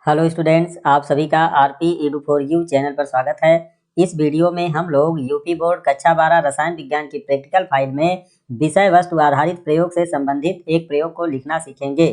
Hello students, आप सभी का RP edu for you channel पर स्वागत है। इस वीडियो में हम लोग यूपी बोर्ड कक्षा 12 रसायन विज्ञान की प्रैक्टिकल फाइल में विषय वस्तु आधारित प्रयोग से संबंधित एक प्रयोग को लिखना सीखेंगे।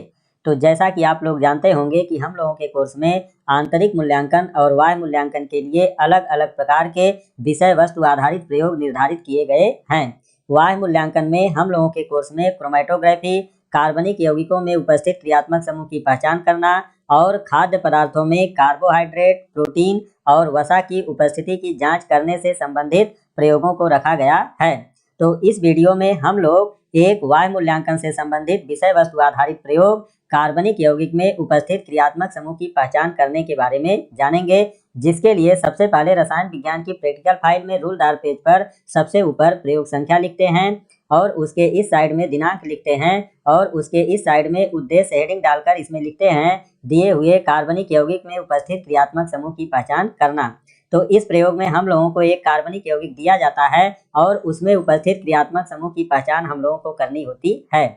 तो जैसा कि आप लोग जानते होंगे कि हम लोगों के कोर्स में आंतरिक मूल्यांकन और बाह्य मूल्यांकन के लिए अलग अलग प्रकार के विषय वस्तु आधारित प्रयोग निर्धारित किए गए हैं। बाह्य मूल्यांकन में हम लोगों के कोर्स में क्रोमैटोग्राफी, कार्बनिक यौगिकों में उपस्थित क्रियात्मक समूह की पहचान करना और खाद्य पदार्थों में कार्बोहाइड्रेट, प्रोटीन और वसा की उपस्थिति की जांच करने से संबंधित प्रयोगों को रखा गया है। तो इस वीडियो में हम लोग एक बाह्य मूल्यांकन से संबंधित विषय वस्तु आधारित प्रयोग कार्बनिक यौगिक में उपस्थित क्रियात्मक समूह की पहचान करने के बारे में जानेंगे, जिसके लिए सबसे पहले रसायन विज्ञान की प्रैक्टिकल फाइल में रूलदार पेज पर सबसे ऊपर प्रयोग संख्या लिखते हैं और उसके इस साइड में दिनांक लिखते हैं और उसके इस साइड में उद्देश्य हेडिंग डालकर इसमें लिखते हैं दिए हुए कार्बनिक यौगिक में उपस्थित क्रियात्मक समूह की पहचान करना। तो इस प्रयोग में हम लोगों को एक कार्बनिक यौगिक दिया जाता है और उसमें उपस्थित क्रियात्मक समूह की पहचान हम लोगों को करनी होती है।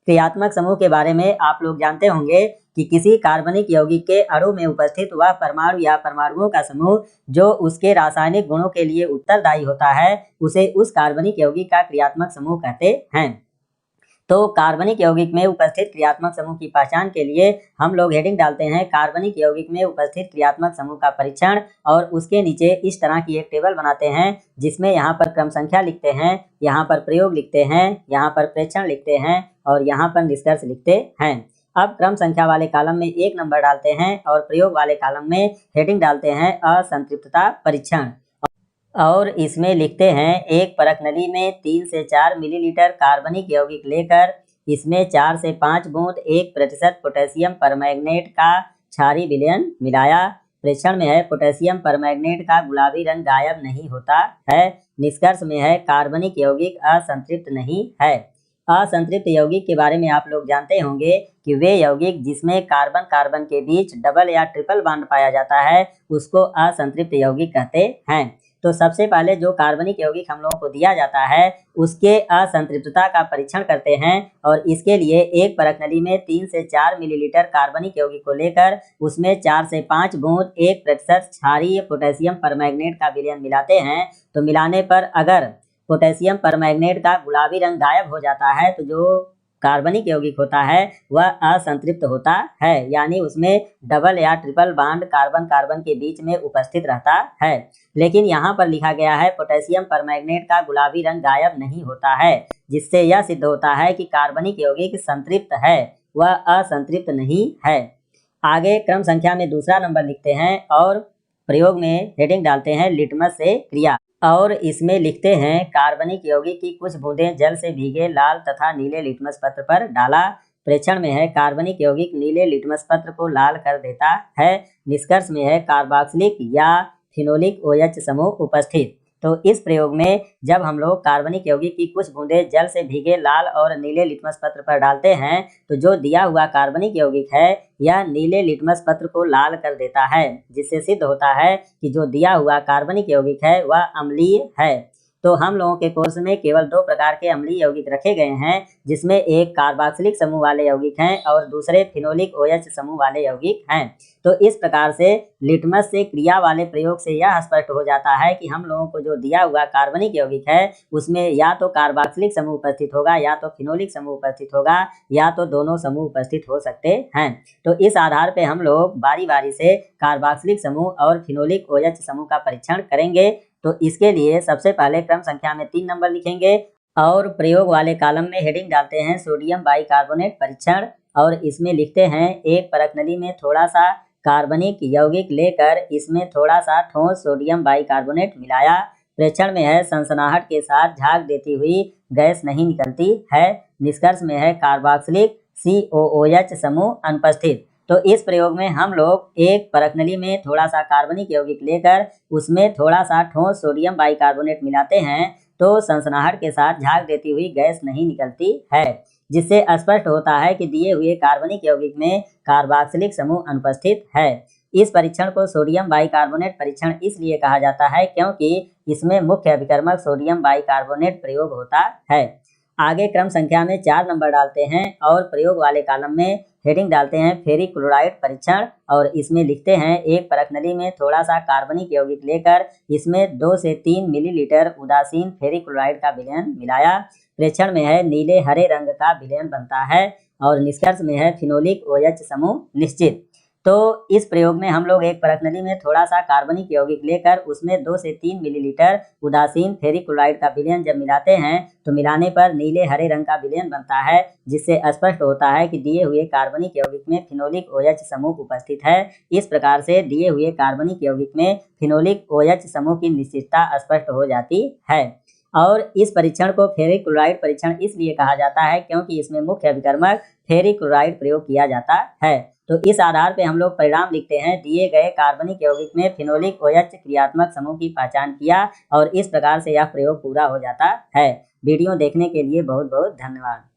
क्रियात्मक समूह के बारे में आप लोग जानते होंगे कि किसी कार्बनिक यौगिक के अणु में उपस्थित वह परमाणु या परमाणुओं का समूह जो उसके रासायनिक गुणों के लिए उत्तरदायी होता है, उसे उस कार्बनिक यौगिक का क्रियात्मक समूह कहते हैं। तो कार्बनिक यौगिक में उपस्थित क्रियात्मक समूह की पहचान के लिए हम लोग हेडिंग डालते हैं कार्बनिक यौगिक में उपस्थित क्रियात्मक समूह का परीक्षण और उसके नीचे इस तरह की एक टेबल बनाते हैं जिसमें यहाँ पर क्रम संख्या लिखते हैं, यहाँ पर प्रयोग लिखते हैं, यहाँ पर प्रेक्षण लिखते हैं और यहाँ पर निष्कर्ष लिखते हैं। अब क्रम संख्या वाले कॉलम में 1 नंबर डालते हैं और प्रयोग वाले कॉलम में हेडिंग डालते हैं असंतृप्तता परीक्षण और इसमें लिखते हैं एक परख नली में 3 से 4 मिलीलीटर कार्बनिक यौगिक लेकर इसमें 4 से 5 बूंद 1% पोटेशियम परमैंगनेट का क्षारीय विलयन मिलाया। प्रेक्षण में है पोटेशियम परमैंगनेट का गुलाबी रंग गायब नहीं होता है। निष्कर्ष में है कार्बनिक यौगिक असंतृप्त नहीं है। असंतृप्त यौगिक के बारे में आप लोग जानते होंगे कि वे यौगिक जिसमें कार्बन कार्बन के बीच डबल या ट्रिपल बॉन्ड पाया जाता है उसको असंतृप्त यौगिक कहते हैं। तो सबसे पहले जो कार्बनिक यौगिक हम लोगों को दिया जाता है उसके असंतृप्तता का परीक्षण करते हैं और इसके लिए एक परख नली में 3 से 4 मिलीलीटर कार्बनिक यौगिक को लेकर उसमें 4 से 5 बूंद 1% क्षारीय पोटेशियम परमैंगनेट का विलयन मिलाते हैं। तो मिलाने पर अगर पोटेशियम परमैंगनेट का गुलाबी रंग गायब हो जाता है तो जो कार्बनिक यौगिक होता है वह असंतृप्त होता है, यानी उसमें डबल या ट्रिपल बॉन्ड कार्बन कार्बन के बीच में उपस्थित रहता है। लेकिन यहाँ पर लिखा गया है पोटेशियम परमैंगनेट का गुलाबी रंग गायब नहीं होता है, जिससे यह सिद्ध होता है कि कार्बनिक यौगिक संतृप्त है, वह असंतृप्त नहीं है। आगे क्रम संख्या में दूसरा नंबर लिखते हैं और प्रयोग में हेडिंग डालते हैं लिटमस से क्रिया और इसमें लिखते हैं कार्बनिक यौगिक की कुछ बूंदें जल से भीगे लाल तथा नीले लिटमस पत्र पर डाला। प्रेक्षण में है कार्बनिक यौगिक नीले लिटमस पत्र को लाल कर देता है। निष्कर्ष में है कार्बोक्सिलिक या फिनोलिक OH समूह उपस्थित। तो इस प्रयोग में जब हम लोग कार्बनिक यौगिक की कुछ बूंदें जल से भीगे लाल और नीले लिटमस पत्र पर डालते हैं तो जो दिया हुआ कार्बनिक यौगिक है यह नीले लिटमस पत्र को लाल कर देता है, जिससे सिद्ध होता है कि जो दिया हुआ कार्बनिक यौगिक है वह अम्लीय है। तो हम लोगों के कोर्स में केवल 2 प्रकार के अम्लीय यौगिक रखे गए हैं, जिसमें एक कार्बोक्सिलिक समूह वाले यौगिक हैं और दूसरे फिनोलिक OH समूह वाले यौगिक हैं। तो इस प्रकार से लिटमस से क्रिया वाले प्रयोग से यह स्पष्ट हो जाता है कि हम लोगों को जो दिया हुआ कार्बनिक यौगिक है उसमें या तो कार्बोक्सिलिक समूह उपस्थित होगा या तो फिनोलिक समूह उपस्थित होगा या तो दोनों समूह उपस्थित हो सकते हैं। तो इस आधार पर हम लोग बारी बारी से कार्बोक्सिलिक समूह और फिनोलिक OH समूह का परीक्षण करेंगे। तो इसके लिए सबसे पहले क्रम संख्या में 3 नंबर लिखेंगे और प्रयोग वाले कॉलम में हेडिंग डालते हैं सोडियम बाइकार्बोनेट परीक्षण और इसमें लिखते हैं एक परख नली में थोड़ा सा कार्बनिक यौगिक लेकर इसमें थोड़ा सा ठोस सोडियम बाइकार्बोनेट मिलाया। प्रेक्षण में है सनसनाहट के साथ झाग देती हुई गैस नहीं निकलती है। निष्कर्ष में है कार्बोक्सिलिक COOH समूह अनुपस्थित। तो इस प्रयोग में हम लोग एक परख नली में थोड़ा सा कार्बनिक यौगिक लेकर उसमें थोड़ा सा ठोस सोडियम बाइकार्बोनेट मिलाते हैं तो सनसनाहट के साथ झाग देती हुई गैस नहीं निकलती है, जिससे स्पष्ट होता है कि दिए हुए कार्बनिक यौगिक में कार्बोक्सिलिक समूह अनुपस्थित है। इस परीक्षण को सोडियम बाइकार्बोनेट परीक्षण इसलिए कहा जाता है क्योंकि इसमें मुख्य अभिकर्मक सोडियम बाइकार्बोनेट प्रयोग होता है। आगे क्रम संख्या में 4 नंबर डालते हैं और प्रयोग वाले कॉलम में हेडिंग डालते हैं फेरिक क्लोराइड परीक्षण, और इसमें लिखते हैं एक परख नली में थोड़ा सा कार्बनिक यौगिक लेकर इसमें 2 से 3 मिलीलीटर उदासीन फेरिक क्लोराइड का विलयन मिलाया। प्रेक्षण में है नीले हरे रंग का विलयन बनता है और निष्कर्ष में है फिनोलिक OH समूह निश्चित। तो इस प्रयोग में हम लोग एक परख नली में थोड़ा सा कार्बनिक यौगिक लेकर उसमें 2 से 3 मिलीलीटर उदासीन फेरिक क्लोराइड का विलयन जब मिलाते हैं तो मिलाने पर नीले हरे रंग का विलयन बनता है, जिससे स्पष्ट होता है कि दिए हुए कार्बनिक यौगिक में फिनोलिक OH समूह उपस्थित है। इस प्रकार से दिए हुए कार्बनिक यौगिक में फिनोलिक OH समूह की निश्चितता स्पष्ट हो जाती है। और इस परीक्षण को फेरिक क्लोराइड परीक्षण इसलिए कहा जाता है क्योंकि इसमें मुख्य अभिकर्मक फेरिक क्लोराइड प्रयोग किया जाता है। तो इस आधार पे हम लोग परिणाम लिखते हैं दिए गए कार्बनिक यौगिक में फिनोलिक OH क्रियात्मक समूह की पहचान किया, और इस प्रकार से यह प्रयोग पूरा हो जाता है। वीडियो देखने के लिए बहुत बहुत धन्यवाद।